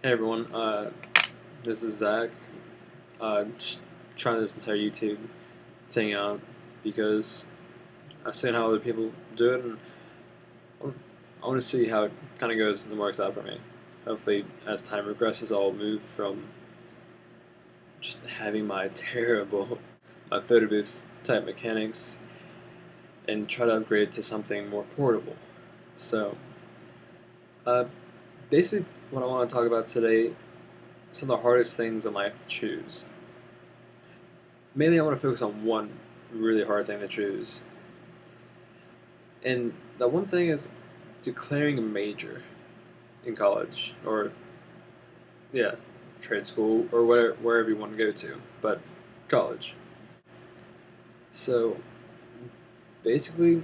Hey everyone, this is Zach. Just trying this entire YouTube thing out because I've seen how other people do it, and I want to see how it kind of goes and works out for me. Hopefully, as time progresses, I'll move from just having my terrible photo booth type mechanics and try to upgrade to something more portable. So, uh, basically, what I want to talk about today, some of the hardest things in life to choose. Mainly, I want to focus on one really hard thing to choose. And that one thing is declaring a major in college, or yeah, trade school, or wherever you want to go to, but college. So basically, all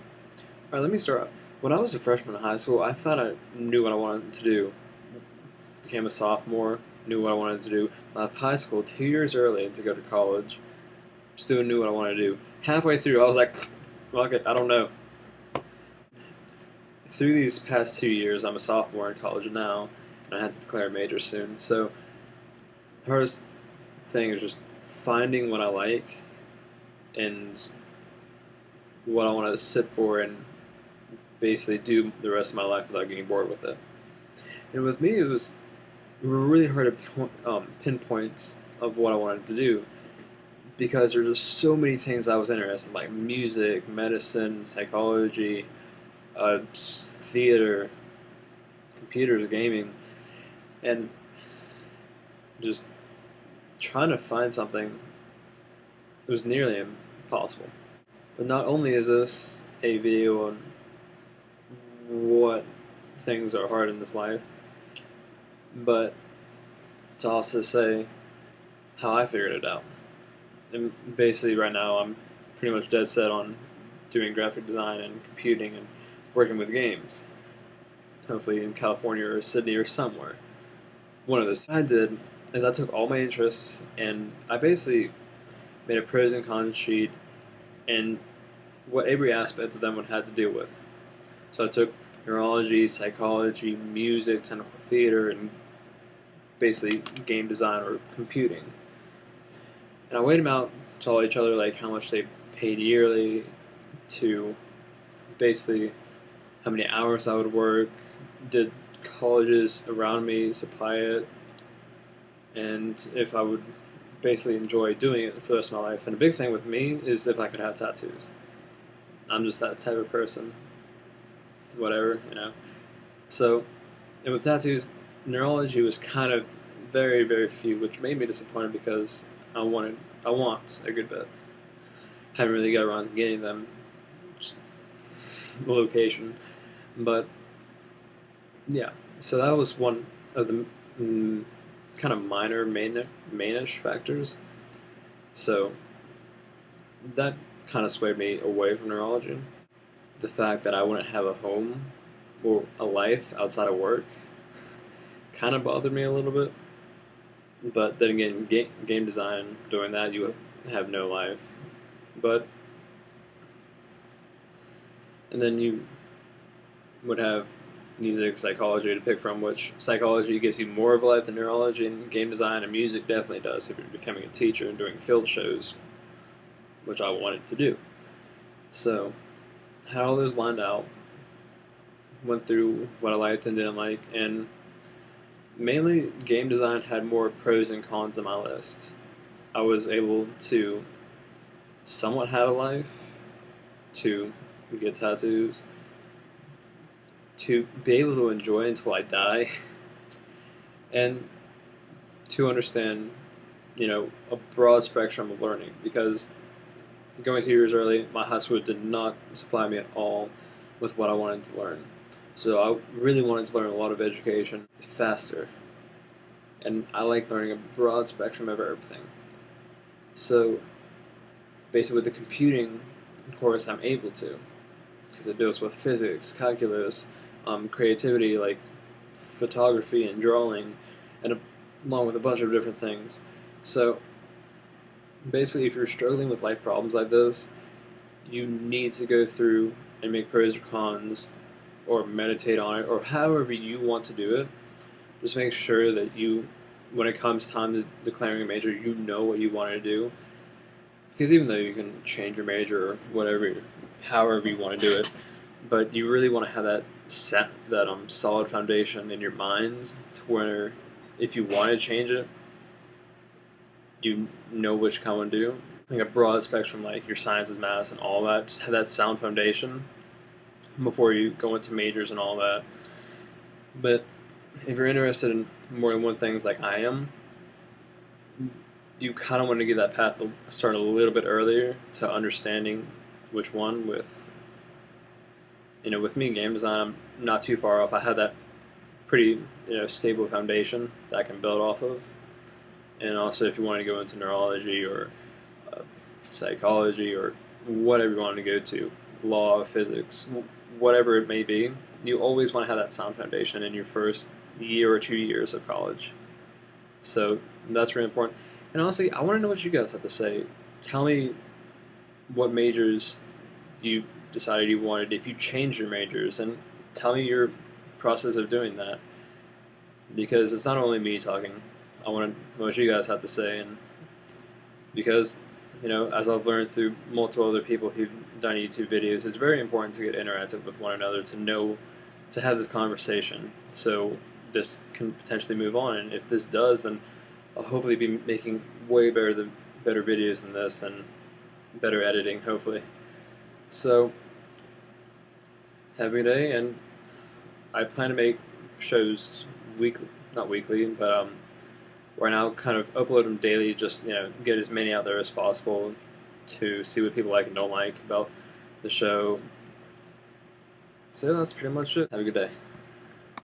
right, let me start. When I was a freshman in high school, I thought I knew what I wanted to do. Became a sophomore, knew what I wanted to do. Left high school 2 years early to go to college. Still knew what I wanted to do. Halfway through, I was like, fuck it, I don't know. Through these past 2 years, I'm a sophomore in college now, and I have to declare a major soon. So the hardest thing is just finding what I like and what I want to sit for and basically do the rest of my life without getting bored with it. And with me, it was really hard to pinpoint of what I wanted to do because there's just so many things I was interested in, like music, medicine, psychology, theater, computers, gaming, and just trying to find something was nearly impossible. But not only is this a video on what things are hard in this life, but to also say how I figured it out. And basically, right now, I'm pretty much dead set on doing graphic design and computing and working with games. Hopefully in California or Sydney or somewhere. One of those. What I did is I took all my interests and I basically made a pros and cons sheet and what every aspect of them would have to deal with. So I took neurology, psychology, music, technical theater, and basically game design or computing. And I weighed them out to all each other, like how much they paid yearly, to basically how many hours I would work, did colleges around me supply it, and if I would basically enjoy doing it for the rest of my life. And the big thing with me is if I could have tattoos. I'm just that type of person. Whatever. So, and with tattoos, neurology was kind of very, very few, which made me disappointed because I want a good bit. Haven't really got around to getting them, just the location. But yeah, so that was one of the kind of minor mainish factors. So that kind of swayed me away from neurology. The fact that I wouldn't have a home or a life outside of work kind of bothered me a little bit. But then again, game design, doing that, you have no life. But, and then you would have music, psychology to pick from, which psychology gives you more of a life than neurology, and game design and music definitely does if you're becoming a teacher and doing field shows, which I wanted to do. So, had all those lined out, went through what I liked and didn't like, and mainly game design had more pros and cons on my list. I was able to somewhat have a life, to get tattoos, to be able to enjoy until I die, and to understand, a broad spectrum of learning. Because going 2 years early, my high school did not supply me at all with what I wanted to learn. So I really wanted to learn a lot of education faster. And I like learning a broad spectrum of everything. So basically with the computing course I'm able to, because it deals with physics, calculus, creativity like photography and drawing, and along with a bunch of different things. So basically if you're struggling with life problems like this, you need to go through and make pros or cons or meditate on it or however you want to do it just make sure that you, when it comes time to declaring a major, you know what you want to do. Because even though you can change your major or whatever, however you want to do it, but you really want to have that solid foundation in your minds to where if you want to change it, you know which kind to do. Like a broad spectrum, like your sciences, maths, and all that. Just have that sound foundation before you go into majors and all that. But if you're interested in more than one things like I am, you kind of want to get that path start a little bit earlier to understanding which one. With me in game design, I'm not too far off. I have that pretty stable foundation that I can build off of. And also, if you want to go into neurology or psychology or whatever you want to go to, law, physics, whatever it may be, you always want to have that sound foundation in your first year or 2 years of college. So that's really important. And honestly, I want to know what you guys have to say. Tell me what majors you decided you wanted, if you changed your majors, and tell me your process of doing that. Because it's not only me talking. I want to know what you guys have to say, and because as I've learned through multiple other people who've done YouTube videos, it's very important to get interactive with one another, to have this conversation, so this can potentially move on. And if this does, then I'll hopefully be making way better videos than this, and better editing, hopefully. So, have a good day, and I plan to make shows not weekly, but right now kind of upload them daily, just get as many out there as possible to see what people like and don't like about the show. So that's pretty much it. Have a good day.